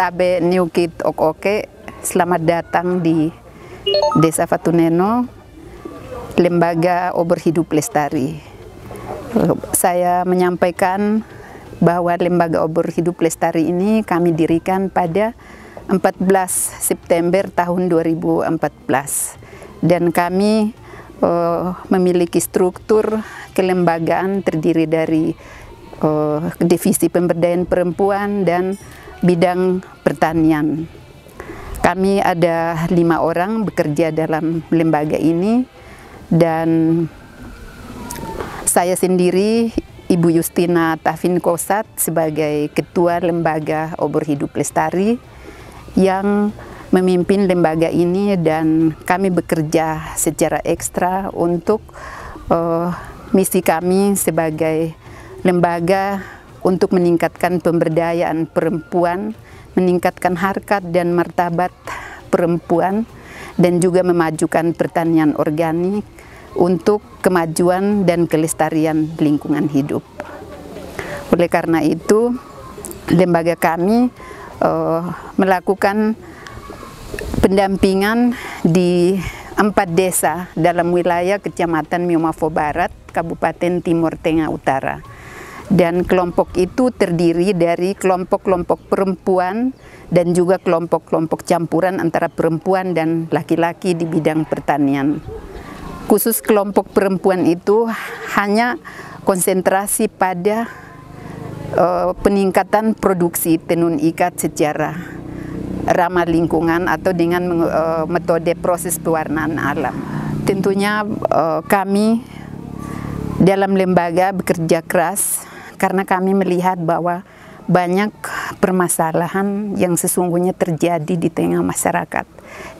Tabe Niukit Okoke, selamat datang di Desa Fatuneno, Lembaga Obor Hidup Lestari. Saya menyampaikan bahwa Lembaga Obor Hidup Lestari ini kami dirikan pada 14 September tahun 2014 dan kami memiliki struktur kelembagaan terdiri dari divisi pemberdayaan perempuan dan bidang pertanian. Kami ada 5 orang bekerja dalam lembaga ini dan saya sendiri Ibu Justina Tafin Kosat sebagai Ketua Lembaga Obor Hidup Lestari yang memimpin lembaga ini, dan kami bekerja secara ekstra untuk misi kami sebagai lembaga untuk meningkatkan pemberdayaan perempuan, meningkatkan harkat dan martabat perempuan, dan juga memajukan pertanian organik untuk kemajuan dan kelestarian lingkungan hidup. Oleh karena itu, lembaga kami melakukan pendampingan di 4 desa dalam wilayah Kecamatan Miomafo Barat, Kabupaten Timur Tengah Utara. Dan kelompok itu terdiri dari kelompok-kelompok perempuan dan juga kelompok-kelompok campuran antara perempuan dan laki-laki di bidang pertanian. Khusus kelompok perempuan itu hanya konsentrasi pada peningkatan produksi tenun ikat secara ramah lingkungan atau dengan metode proses pewarnaan alam. Tentunya kami dalam lembaga bekerja keras karena kami melihat bahwa banyak permasalahan yang sesungguhnya terjadi di tengah masyarakat,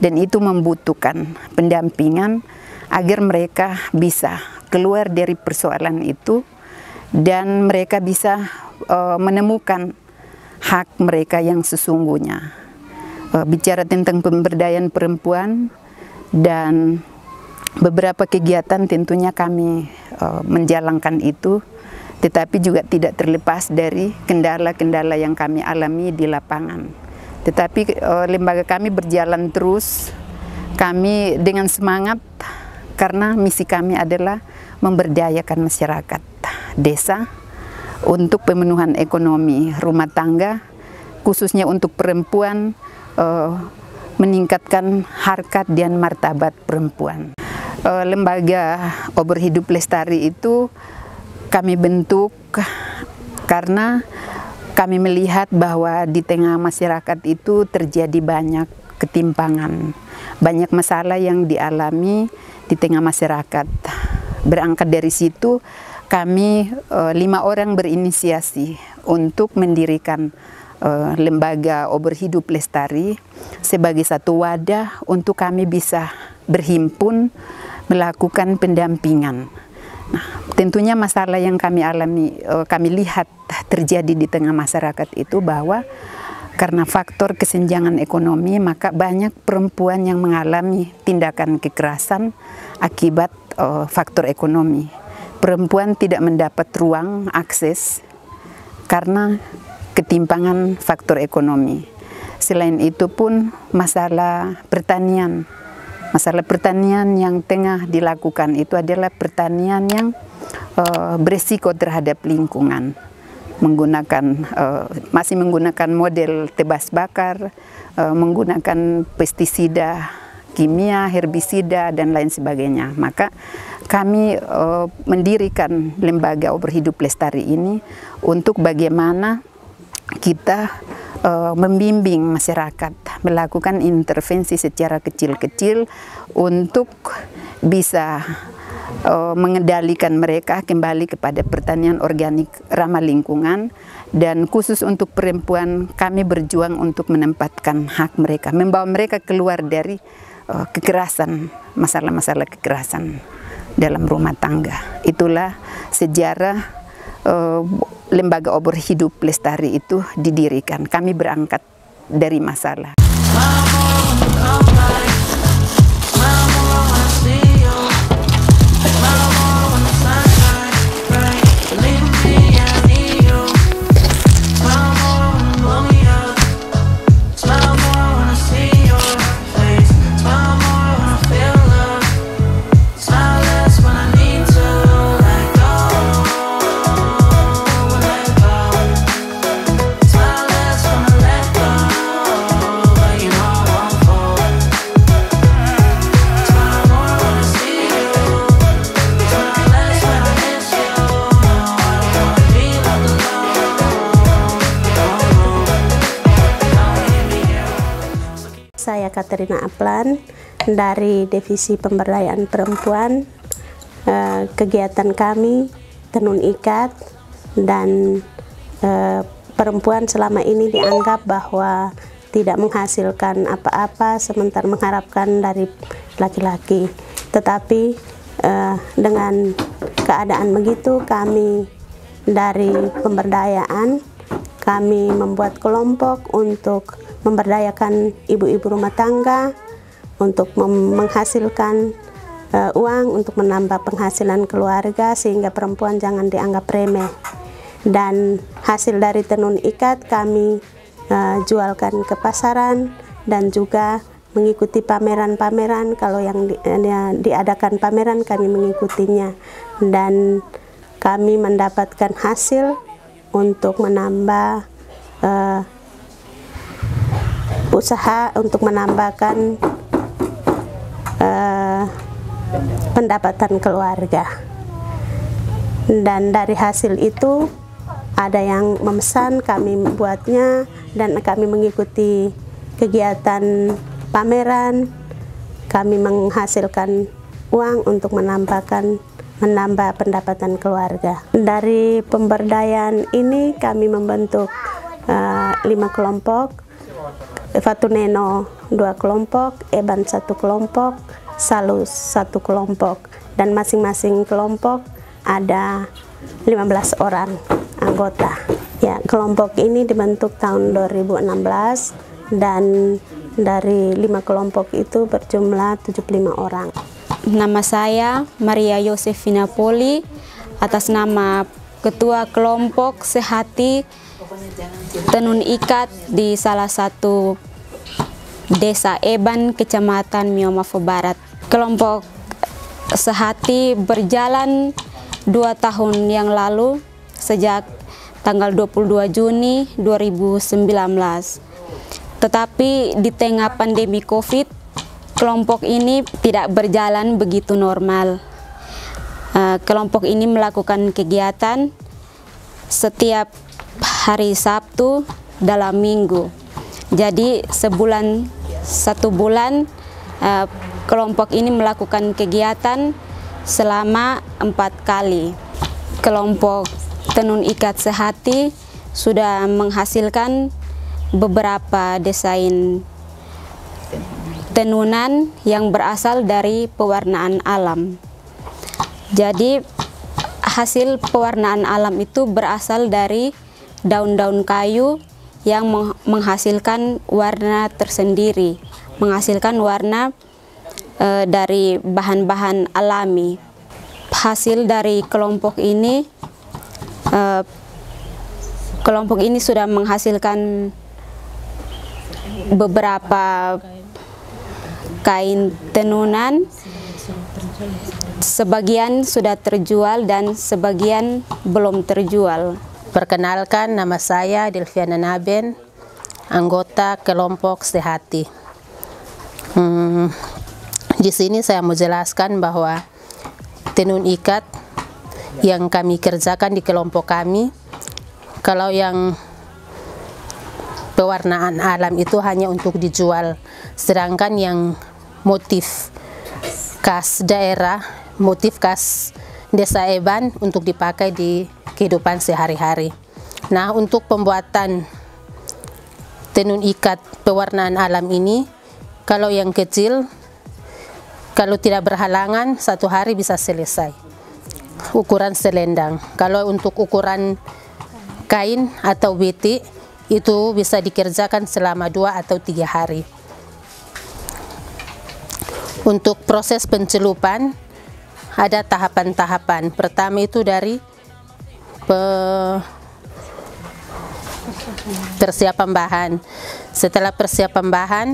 dan itu membutuhkan pendampingan agar mereka bisa keluar dari persoalan itu dan mereka bisa menemukan hak mereka yang sesungguhnya. Bicara tentang pemberdayaan perempuan dan beberapa kegiatan tentunya kami menjalankan itu, tetapi juga tidak terlepas dari kendala-kendala yang kami alami di lapangan. Tetapi lembaga kami berjalan terus, kami dengan semangat karena misi kami adalah memberdayakan masyarakat desa untuk pemenuhan ekonomi rumah tangga, khususnya untuk perempuan, meningkatkan harkat dan martabat perempuan. Lembaga Obor Hidup Lestari itu kami bentuk karena kami melihat bahwa di tengah masyarakat itu terjadi banyak ketimpangan, banyak masalah yang dialami di tengah masyarakat. Berangkat dari situ, kami 5 orang berinisiasi untuk mendirikan Lembaga Obor Hidup Lestari sebagai satu wadah untuk kami bisa berhimpun melakukan pendampingan. Nah, tentunya masalah yang kami alami, kami lihat terjadi di tengah masyarakat itu bahwa karena faktor kesenjangan ekonomi, maka banyak perempuan yang mengalami tindakan kekerasan akibat faktor ekonomi. Perempuan tidak mendapat ruang akses karena ketimpangan faktor ekonomi. Selain itu pun masalah pertanian yang tengah dilakukan itu adalah pertanian yang beresiko terhadap lingkungan. Masih menggunakan model tebas bakar, menggunakan pestisida kimia, herbisida, dan lain sebagainya. Maka kami mendirikan Lembaga Obor Hidup Lestari ini untuk bagaimana kita membimbing masyarakat melakukan intervensi secara kecil-kecil untuk bisa mengendalikan mereka kembali kepada pertanian organik ramah lingkungan, dan khusus untuk perempuan kami berjuang untuk menempatkan hak mereka, membawa mereka keluar dari kekerasan, masalah-masalah kekerasan dalam rumah tangga. Itulah sejarah Lembaga Obor Hidup Lestari itu didirikan. Kami berangkat dari masalah. saya Katerina Aplan dari Divisi Pemberdayaan Perempuan. Kegiatan kami tenun ikat dan perempuan selama ini dianggap bahwa tidak menghasilkan apa-apa sementara mengharapkan dari laki-laki. Tetapi dengan keadaan begitu, kami dari pemberdayaan, kami membuat kelompok untuk memberdayakan ibu-ibu rumah tangga, untuk menghasilkan uang, untuk menambah penghasilan keluarga, sehingga perempuan jangan dianggap remeh. Dan hasil dari tenun ikat kami jualkan ke pasaran dan juga mengikuti pameran-pameran. Kalau yang diadakan pameran kami mengikutinya, dan kami mendapatkan hasil untuk menambah usaha untuk menambahkan pendapatan keluarga. Dan dari hasil itu ada yang memesan, kami buatnya, dan kami mengikuti kegiatan pameran. Kami menghasilkan uang untuk menambah pendapatan keluarga. Dari pemberdayaan ini kami membentuk 5 kelompok, Fatuneno 2 kelompok, Eban 1 kelompok, Salus 1 kelompok, dan masing-masing kelompok ada 15 orang anggota. Ya, kelompok ini dibentuk tahun 2016 dan dari 5 kelompok itu berjumlah 75 orang. Nama saya Maria Yosefina Poli, atas nama Ketua Kelompok Sehati Tenun Ikat di salah satu Desa Eban, Kecamatan Miomafo Barat. Kelompok Sehati berjalan 2 tahun yang lalu, sejak tanggal 22 Juni 2019. Tetapi di tengah pandemi COVID, kelompok ini tidak berjalan begitu normal. Kelompok ini melakukan kegiatan setiap hari Sabtu dalam minggu. Jadi satu bulan kelompok ini melakukan kegiatan selama 4 kali. Kelompok Tenun Ikat Sehati sudah menghasilkan beberapa desain tenunan yang berasal dari pewarnaan alam. Jadi hasil pewarnaan alam itu berasal dari daun-daun kayu yang menghasilkan warna tersendiri, menghasilkan warna dari bahan-bahan alami. Hasil dari kelompok ini sudah menghasilkan beberapa kain tenunan, sebagian sudah terjual dan sebagian belum terjual. Perkenalkan, nama saya Delviana Naben, anggota kelompok Sehati. Di sini saya mau jelaskan bahwa tenun ikat yang kami kerjakan di kelompok kami, kalau yang pewarnaan alam itu hanya untuk dijual, sedangkan yang motif khas daerah, motif khas Desa Eban untuk dipakai di kehidupan sehari-hari. Nah, untuk pembuatan tenun ikat pewarnaan alam ini, kalau yang kecil, kalau tidak berhalangan 1 hari bisa selesai, ukuran selendang. Kalau untuk ukuran kain atau batik itu bisa dikerjakan selama 2 atau 3 hari. Untuk proses pencelupan ada tahapan-tahapan. Pertama itu dari persiapan bahan. Setelah persiapan bahan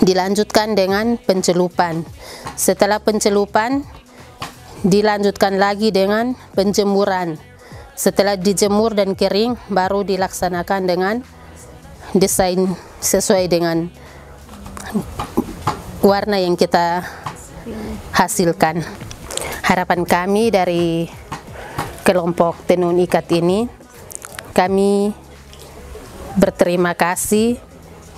dilanjutkan dengan pencelupan. Setelah pencelupan dilanjutkan lagi dengan penjemuran. Setelah dijemur dan kering baru dilaksanakan dengan desain sesuai dengan warna yang kita hasilkan. Harapan kami dari kelompok tenun ikat ini, kami berterima kasih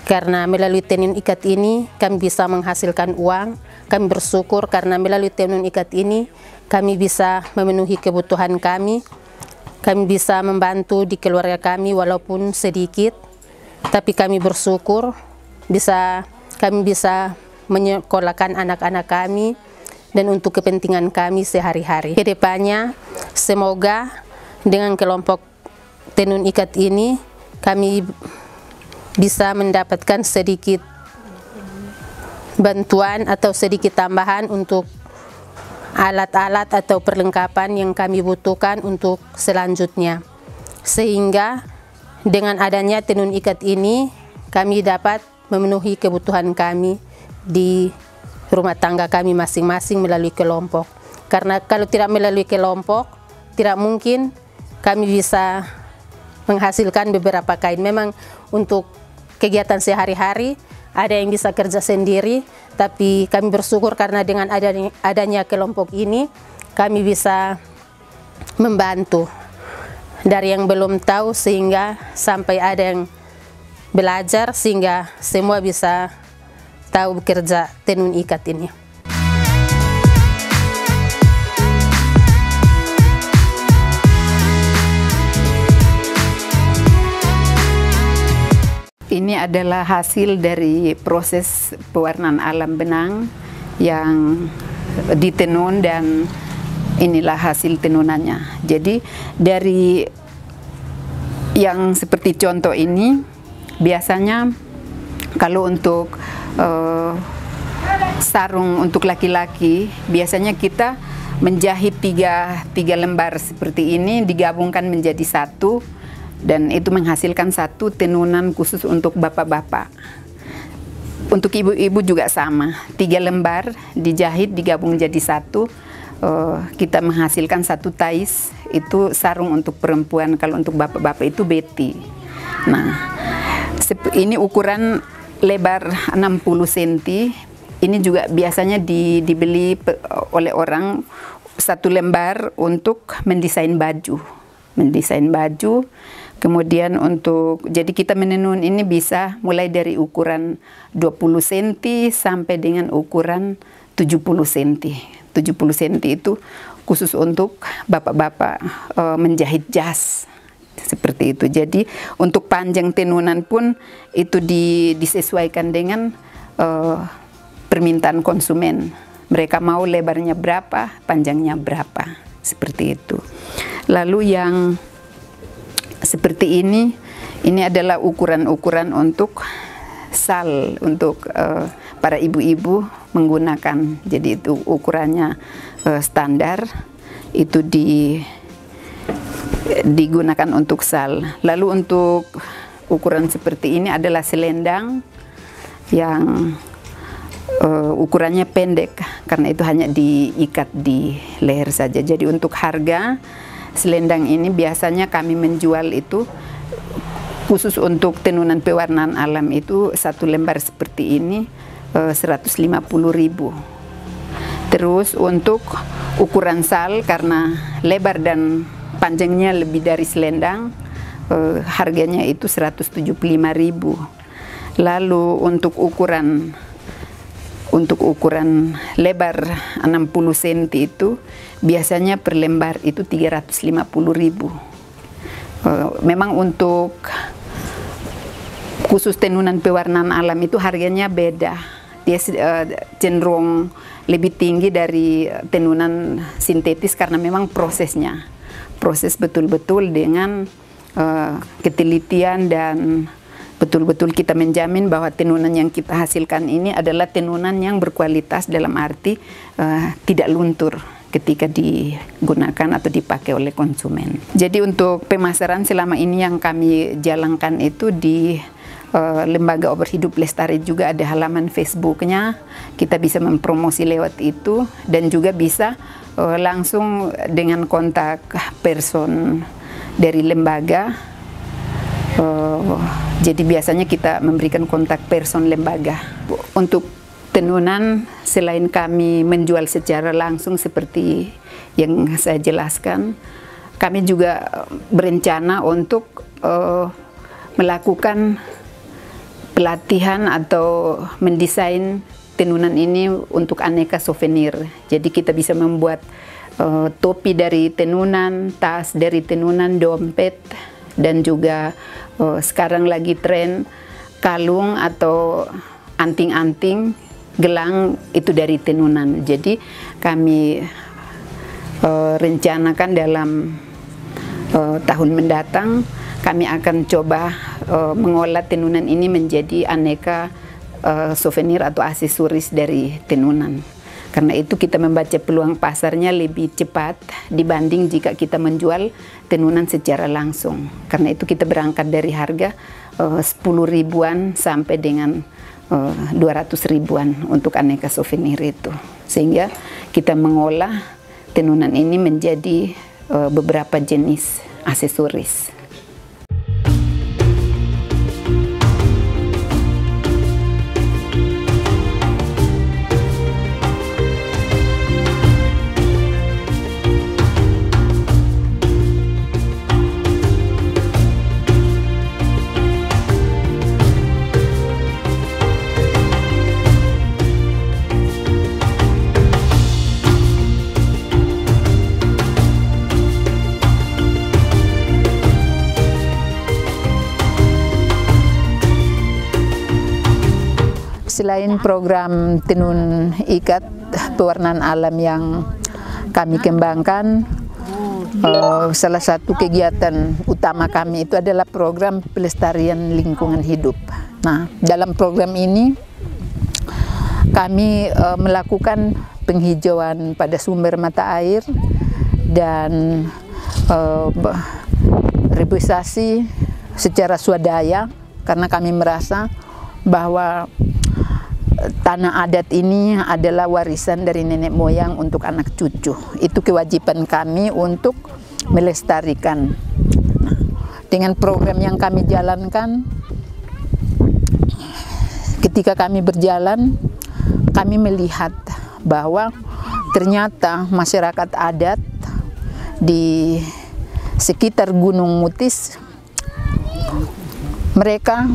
Karena melalui tenun ikat ini kami bisa menghasilkan uang. Kami bersyukur karena melalui tenun ikat ini kami bisa memenuhi kebutuhan kami. Kami bisa membantu di keluarga kami walaupun sedikit. Tapi kami bersyukur kami bisa menyekolahkan anak-anak kami dan untuk kepentingan kami sehari-hari. Kedepannya semoga dengan kelompok tenun ikat ini kami bisa mendapatkan sedikit bantuan atau sedikit tambahan untuk alat-alat atau perlengkapan yang kami butuhkan untuk selanjutnya. Sehingga dengan adanya tenun ikat ini kami dapat memenuhi kebutuhan kami di rumah tangga kami masing-masing melalui kelompok. Karena kalau tidak melalui kelompok, tidak mungkin kami bisa menghasilkan beberapa kain. Memang untuk kegiatan sehari-hari ada yang bisa kerja sendiri, tapi kami bersyukur karena dengan adanya kelompok ini kami bisa membantu dari yang belum tahu sehingga sampai ada yang belajar sehingga semua bisa tahu bekerja tenun ikat ini. Ini adalah hasil dari proses pewarnaan alam benang yang ditenun dan inilah hasil tenunannya. Jadi dari yang seperti contoh ini biasanya kalau untuk sarung untuk laki-laki biasanya kita menjahit tiga lembar seperti ini digabungkan menjadi satu. Dan itu menghasilkan satu tenunan khusus untuk bapak-bapak. Untuk ibu-ibu juga sama, 3 lembar dijahit digabung jadi satu, kita menghasilkan satu tais, itu sarung untuk perempuan. Kalau untuk bapak-bapak itu beti. Nah, ini ukuran lebar 60 cm. Ini juga biasanya dibeli oleh orang satu lembar untuk mendesain baju. Kemudian jadi kita menenun ini bisa mulai dari ukuran 20 cm sampai dengan ukuran 70 cm. 70 cm itu khusus untuk bapak-bapak menjahit jas. Seperti itu. Jadi untuk panjang tenunan pun itu disesuaikan dengan permintaan konsumen. Mereka mau lebarnya berapa, panjangnya berapa. Seperti itu. Lalu yang seperti ini adalah ukuran-ukuran untuk sal untuk para ibu-ibu menggunakan. Jadi itu ukurannya standar, itu digunakan untuk sal. Lalu untuk ukuran seperti ini adalah selendang yang ukurannya pendek karena itu hanya diikat di leher saja. Jadi untuk harga selendang ini biasanya kami menjual itu khusus untuk tenunan pewarnaan alam itu satu lembar seperti ini 150.000. Terus untuk ukuran sal karena lebar dan panjangnya lebih dari selendang harganya itu 175.000. Lalu untuk ukuran lebar 60 cm itu biasanya per lembar itu 350.000. Memang untuk khusus tenunan pewarnaan alam itu harganya beda. Dia cenderung lebih tinggi dari tenunan sintetis karena memang proses betul-betul dengan ketelitian dan betul-betul kita menjamin bahwa tenunan yang kita hasilkan ini adalah tenunan yang berkualitas dalam arti tidak luntur ketika digunakan atau dipakai oleh konsumen. Jadi untuk pemasaran selama ini yang kami jalankan itu di Lembaga Obor Hidup Lestari juga ada halaman Facebooknya, kita bisa mempromosi lewat itu dan juga bisa langsung dengan kontak person dari lembaga. Jadi biasanya kita memberikan kontak person lembaga. Untuk tenunan selain kami menjual secara langsung seperti yang saya jelaskan, kami juga berencana untuk melakukan pelatihan atau mendesain tenunan ini untuk aneka souvenir. Jadi kita bisa membuat topi dari tenunan, tas dari tenunan, dompet, dan juga sekarang lagi tren kalung atau anting-anting, gelang itu dari tenunan. Jadi kami rencanakan dalam tahun mendatang kami akan coba mengolah tenunan ini menjadi aneka souvenir atau aksesoris dari tenunan. Karena itu kita membaca peluang pasarnya lebih cepat dibanding jika kita menjual tenunan secara langsung. Karena itu kita berangkat dari harga 10 ribuan sampai dengan 200 ribuan untuk aneka souvenir itu. Sehingga kita mengolah tenunan ini menjadi beberapa jenis aksesoris. Selain program tenun ikat pewarnaan alam yang kami kembangkan, salah satu kegiatan utama kami itu adalah program pelestarian lingkungan hidup. Nah, dalam program ini kami melakukan penghijauan pada sumber mata air dan reboisasi secara swadaya, karena kami merasa bahwa tanah adat ini adalah warisan dari nenek moyang untuk anak cucu. Itu kewajiban kami untuk melestarikan. Nah, dengan program yang kami jalankan, ketika kami berjalan, kami melihat bahwa ternyata masyarakat adat di sekitar Gunung Mutis, mereka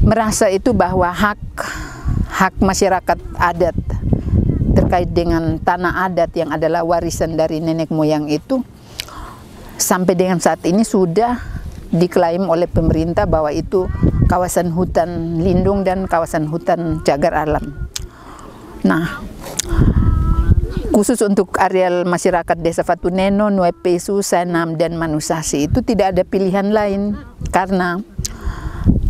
merasa itu bahwa hak masyarakat adat terkait dengan tanah adat yang adalah warisan dari nenek moyang itu sampai dengan saat ini sudah diklaim oleh pemerintah bahwa itu kawasan hutan lindung dan kawasan hutan cagar alam. Nah, khusus untuk areal masyarakat Desa Fatuneno, Nuepesu, Sanam, dan Manusasi itu tidak ada pilihan lain, karena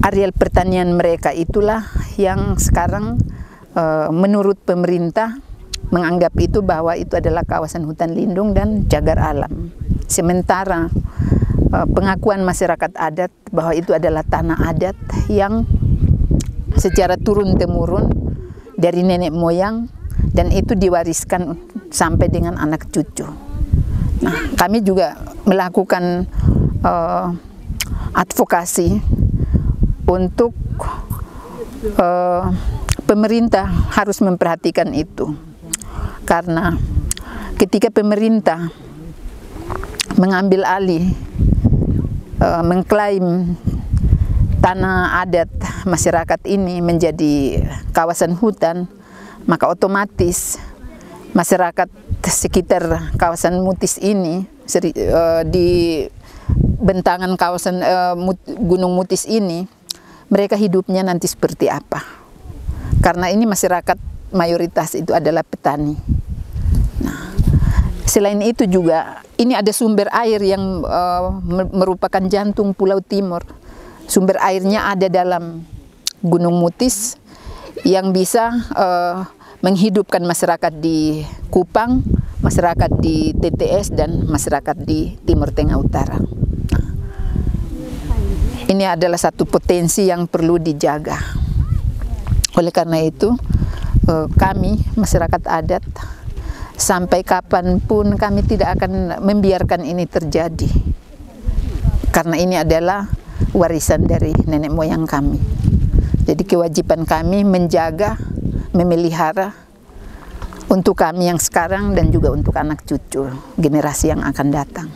areal pertanian mereka itulah yang sekarang menurut pemerintah menganggap itu bahwa itu adalah kawasan hutan lindung dan cagar alam. Sementara pengakuan masyarakat adat bahwa itu adalah tanah adat yang secara turun-temurun dari nenek moyang dan itu diwariskan sampai dengan anak cucu. Nah, kami juga melakukan advokasi untuk pemerintah harus memperhatikan itu, karena ketika pemerintah mengambil alih mengklaim tanah adat masyarakat ini menjadi kawasan hutan, maka otomatis masyarakat sekitar kawasan Mutis ini di bentangan kawasan Gunung Mutis ini, mereka hidupnya nanti seperti apa? Karena ini masyarakat mayoritas itu adalah petani. Nah, selain itu juga ini ada sumber air yang merupakan jantung Pulau Timor. Sumber airnya ada dalam Gunung Mutis yang bisa menghidupkan masyarakat di Kupang, masyarakat di TTS, dan masyarakat di Timur Tengah Utara. Ini adalah satu potensi yang perlu dijaga. Oleh karena itu, kami masyarakat adat sampai kapanpun kami tidak akan membiarkan ini terjadi, karena ini adalah warisan dari nenek moyang kami. Jadi kewajiban kami menjaga, memelihara untuk kami yang sekarang dan juga untuk anak cucu generasi yang akan datang.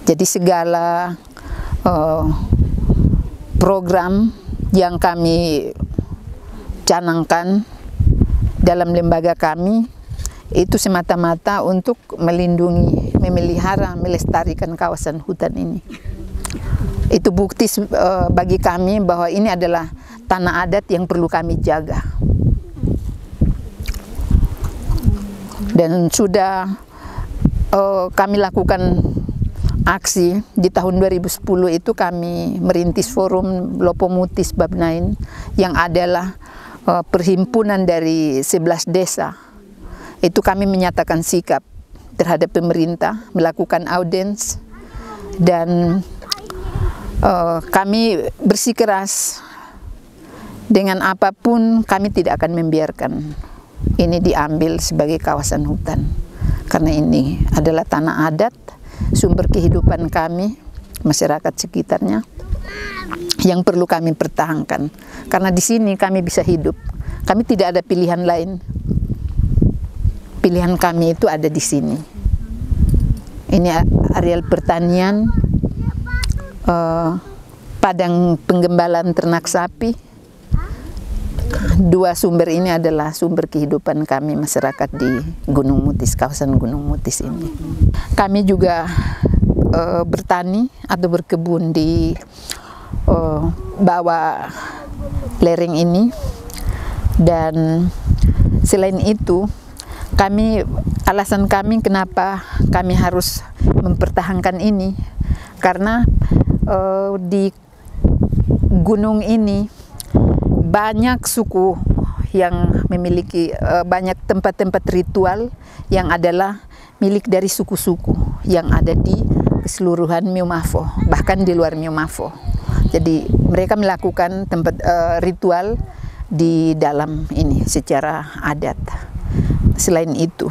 Jadi segala program yang kami canangkan dalam lembaga kami itu semata-mata untuk melindungi, memelihara, melestarikan kawasan hutan ini. Itu bukti bagi kami bahwa ini adalah tanah adat yang perlu kami jaga. Dan sudah kami lakukan aksi di tahun 2010 itu kami merintis forum Lopomutis Babnain yang adalah perhimpunan dari 11 desa. Itu kami menyatakan sikap terhadap pemerintah, melakukan audiens, dan kami bersikeras dengan apapun kami tidak akan membiarkan ini diambil sebagai kawasan hutan, karena ini adalah tanah adat, sumber kehidupan kami, masyarakat sekitarnya, yang perlu kami pertahankan. Karena di sini kami bisa hidup, kami tidak ada pilihan lain. Pilihan kami itu ada di sini. Ini areal pertanian, padang penggembalaan ternak sapi. Dua sumber ini adalah sumber kehidupan kami masyarakat di Gunung Mutis, kawasan Gunung Mutis ini. Kami juga bertani atau berkebun di bawah lereng ini, dan selain itu alasan kami kenapa kami harus mempertahankan ini, karena di gunung ini banyak suku yang memiliki banyak tempat-tempat ritual yang adalah milik dari suku-suku yang ada di keseluruhan Miomafo, bahkan di luar Miomafo. Jadi mereka melakukan tempat ritual di dalam ini secara adat. Selain itu,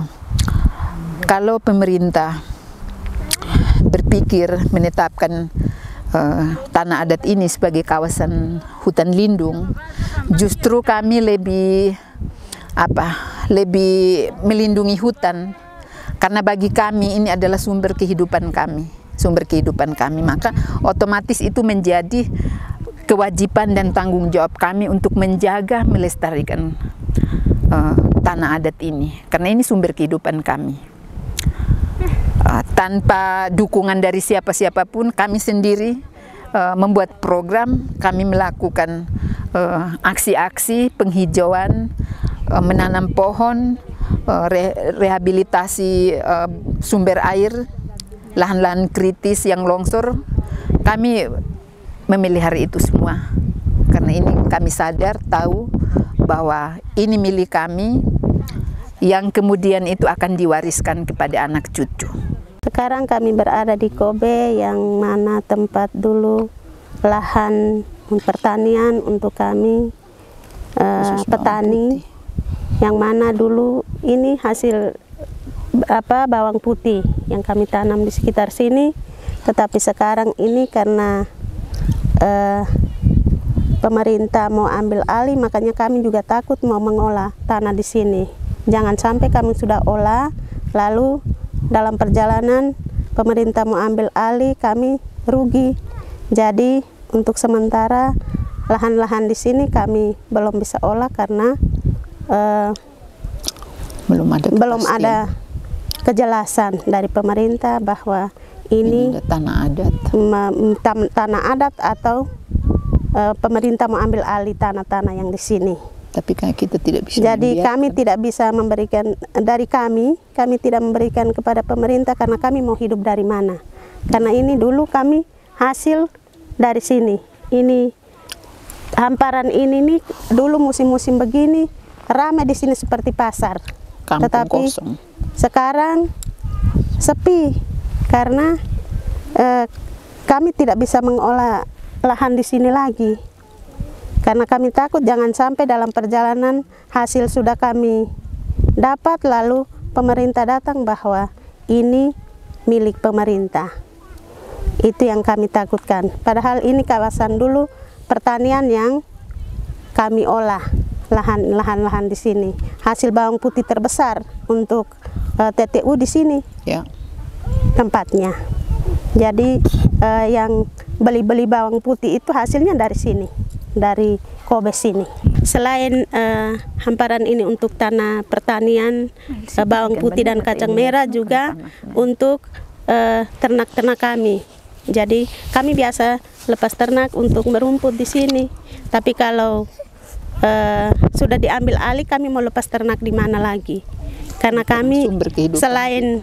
kalau pemerintah berpikir menetapkan tanah adat ini sebagai kawasan hutan lindung, justru kami lebih melindungi hutan, karena bagi kami ini adalah sumber kehidupan kami, maka otomatis itu menjadi kewajiban dan tanggung jawab kami untuk menjaga, melestarikan tanah adat ini, karena ini sumber kehidupan kami. Tanpa dukungan dari siapa-siapapun, kami sendiri membuat program, kami melakukan aksi-aksi penghijauan, menanam pohon, rehabilitasi sumber air, lahan-lahan kritis yang longsor. Kami memelihara itu semua, karena ini kami sadar, tahu bahwa ini milik kami, yang kemudian itu akan diwariskan kepada anak cucu. Sekarang kami berada di Kobe, yang mana tempat dulu lahan pertanian untuk kami petani, yang mana dulu ini hasil bawang putih yang kami tanam di sekitar sini. Tetapi sekarang ini karena pemerintah mau ambil alih, makanya kami juga takut mau mengolah tanah di sini. Jangan sampai kami sudah olah, lalu dalam perjalanan pemerintah mau ambil alih, kami rugi. Jadi untuk sementara lahan-lahan di sini kami belum bisa olah karena belum ada kejelasan dari pemerintah bahwa ini tanah adat atau pemerintah mau ambil alih tanah-tanah yang di sini. Tapi kita tidak bisa. Jadi kami tidak bisa memberikan dari kami tidak memberikan kepada pemerintah, karena kami mau hidup dari mana? Karena ini dulu kami hasil dari sini. Ini hamparan ini nih dulu musim-musim begini ramai di sini seperti pasar. Kampung tetapi kosong. Sekarang sepi karena kami tidak bisa mengolah lahan di sini lagi. Karena kami takut jangan sampai dalam perjalanan hasil sudah kami dapat, lalu pemerintah datang bahwa ini milik pemerintah. Itu yang kami takutkan. Padahal ini kawasan dulu pertanian yang kami olah, lahan-lahan di sini. Hasil bawang putih terbesar untuk TTU di sini, ya, tempatnya. Jadi yang beli-beli bawang putih itu hasilnya dari sini, dari Kobe sini. Selain hamparan ini untuk tanah pertanian, bawang putih dan kacang merah juga untuk ternak-ternak kami. Jadi kami biasa lepas ternak untuk merumput di sini. Tapi kalau sudah diambil alih, kami mau lepas ternak di mana lagi? Karena kami selain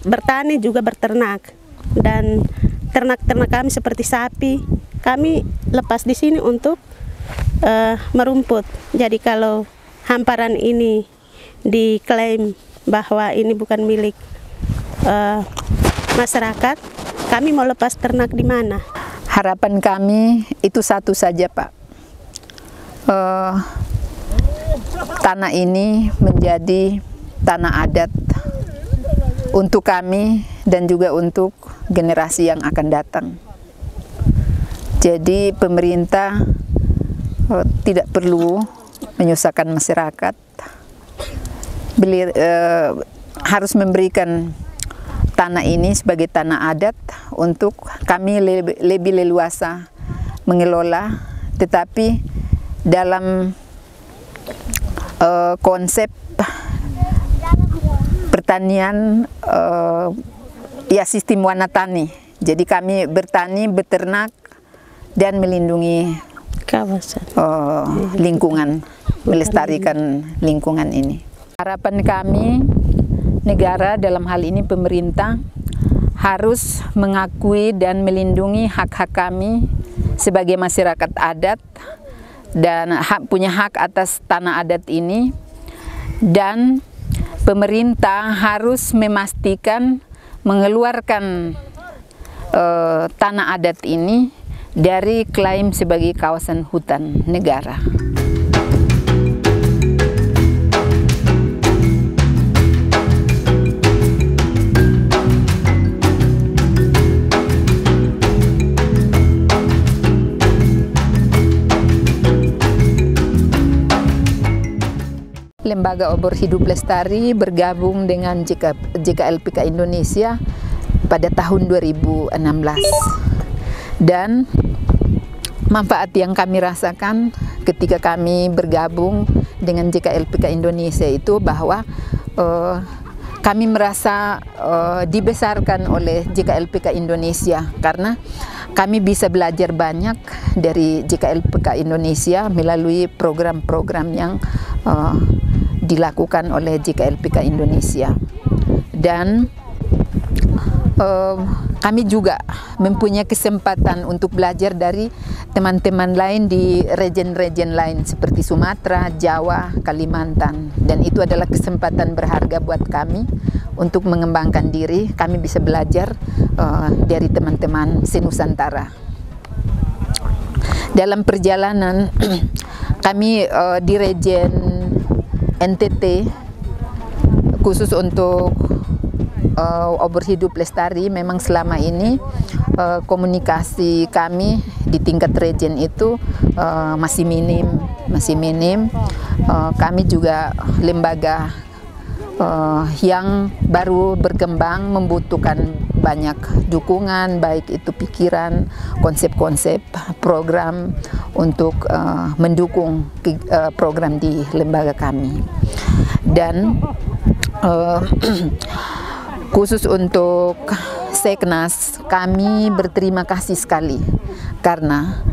bertani juga berternak, dan ternak-ternak kami seperti sapi, kami lepas di sini untuk merumput. Jadi kalau hamparan ini diklaim bahwa ini bukan milik masyarakat, kami mau lepas ternak di mana? Harapan kami itu satu saja, Pak. Tanah ini menjadi tanah adat untuk kami dan juga untuk generasi yang akan datang. Jadi pemerintah tidak perlu menyusahkan masyarakat, harus memberikan tanah ini sebagai tanah adat untuk kami lebih leluasa mengelola, tetapi dalam konsep pertanian ya sistem wanatani. Jadi kami bertani, beternak, dan melindungi kawasan lingkungan, melestarikan lingkungan ini. Harapan kami, negara dalam hal ini pemerintah harus mengakui dan melindungi hak-hak kami sebagai masyarakat adat dan punya hak atas tanah adat ini, dan pemerintah harus memastikan mengeluarkan tanah adat ini dari klaim sebagai kawasan hutan negara. Lembaga Obor Hidup Lestari bergabung dengan JKLPK Indonesia pada tahun 2016, dan manfaat yang kami rasakan ketika kami bergabung dengan JKLPK Indonesia itu bahwa kami merasa dibesarkan oleh JKLPK Indonesia, karena kami bisa belajar banyak dari JKLPK Indonesia melalui program-program yang dilakukan oleh JKLPK Indonesia. Dan kami juga mempunyai kesempatan untuk belajar dari teman-teman lain di region-region lain seperti Sumatera, Jawa, Kalimantan, dan itu adalah kesempatan berharga buat kami untuk mengembangkan diri. Kami bisa belajar dari teman-teman senusantara. Dalam perjalanan kami di region NTT, khusus untuk Obor Hidup Lestari, memang selama ini komunikasi kami di tingkat region itu masih minim. Kami juga lembaga yang baru berkembang, membutuhkan banyak dukungan, baik itu pikiran, konsep-konsep, program untuk mendukung program di lembaga kami. Dan khusus untuk Seknas, kami berterima kasih sekali karena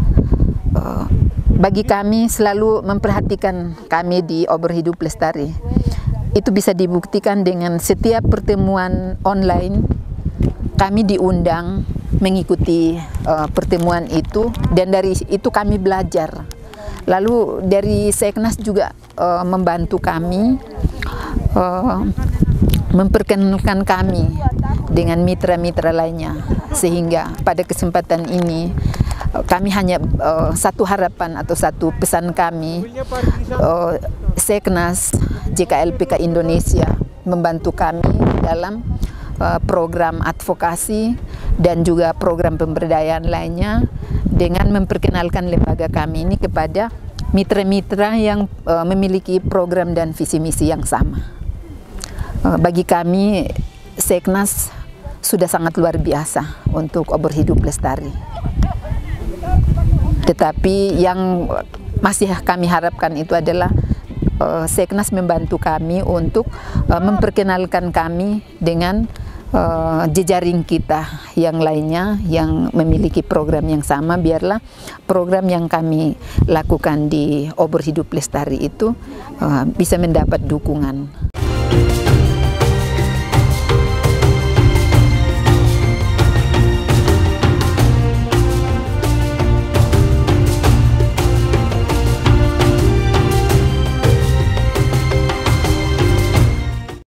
bagi kami selalu memperhatikan kami di Obor Hidup Lestari. Itu bisa dibuktikan dengan setiap pertemuan online kami diundang mengikuti pertemuan itu, dan dari itu kami belajar. Lalu dari Seknas juga membantu kami, memperkenalkan kami dengan mitra-mitra lainnya, sehingga pada kesempatan ini kami hanya satu harapan atau satu pesan kami, Seknas JKLPK Indonesia membantu kami dalam program advokasi dan juga program pemberdayaan lainnya dengan memperkenalkan lembaga kami ini kepada mitra-mitra yang memiliki program dan visi misi yang sama. Bagi kami, Seknas sudah sangat luar biasa untuk Obor Hidup Lestari. Tetapi yang masih kami harapkan itu adalah Seknas membantu kami untuk memperkenalkan kami dengan jejaring kita yang lainnya yang memiliki program yang sama, biarlah program yang kami lakukan di Obor Hidup Lestari itu bisa mendapat dukungan.